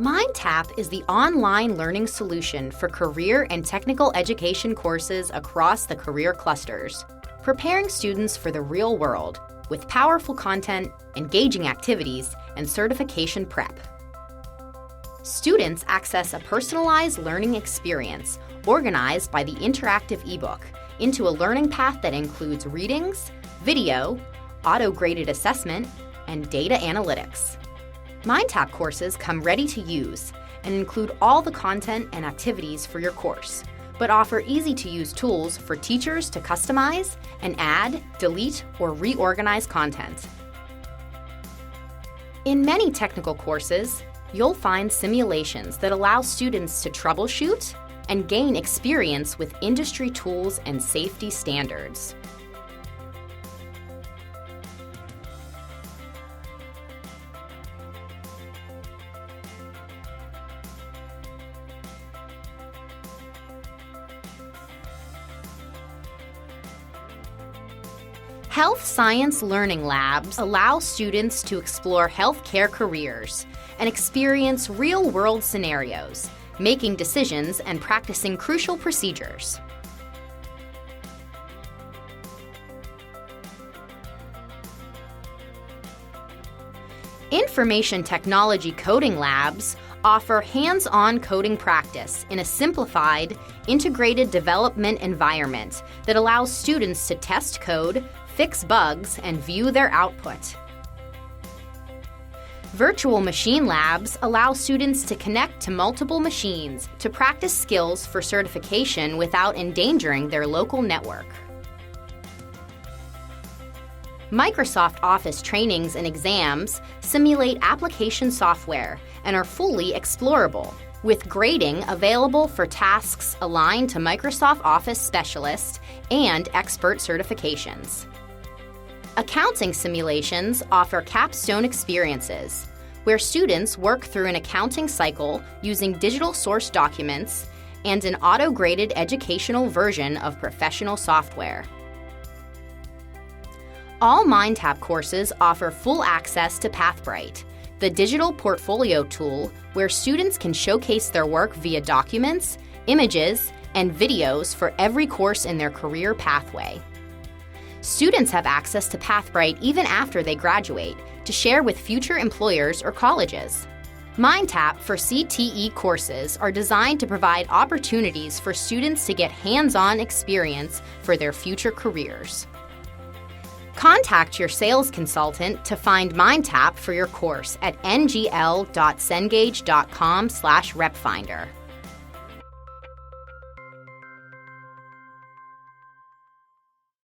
MindTap is the online learning solution for career and technical education courses across the career clusters, preparing students for the real world with powerful content, engaging activities, and certification prep. Students access a personalized learning experience organized by the interactive ebook into a learning path that includes readings, video, auto-graded assessment, and data analytics. MindTap courses come ready to use and include all the content and activities for your course, but offer easy-to-use tools for teachers to customize and add, delete, or reorganize content. In many technical courses, you'll find simulations that allow students to troubleshoot and gain experience with industry tools and safety standards. Health science learning labs allow students to explore healthcare careers and experience real-world scenarios, making decisions and practicing crucial procedures. Information technology coding labs offer hands-on coding practice in a simplified, integrated development environment that allows students to test code, fix bugs, and view their output. Virtual machine labs allow students to connect to multiple machines to practice skills for certification without endangering their local network. Microsoft Office trainings and exams simulate application software and are fully explorable, with grading available for tasks aligned to Microsoft Office Specialist and Expert certifications. Accounting simulations offer capstone experiences, where students work through an accounting cycle using digital source documents and an auto-graded educational version of professional software. All MindTap courses offer full access to Pathbright, the digital portfolio tool where students can showcase their work via documents, images, and videos for every course in their career pathway. Students have access to Pathbright even after they graduate to share with future employers or colleges. MindTap for CTE courses are designed to provide opportunities for students to get hands-on experience for their future careers. Contact your sales consultant to find MindTap for your course at ngl.cengage.com/repfinder.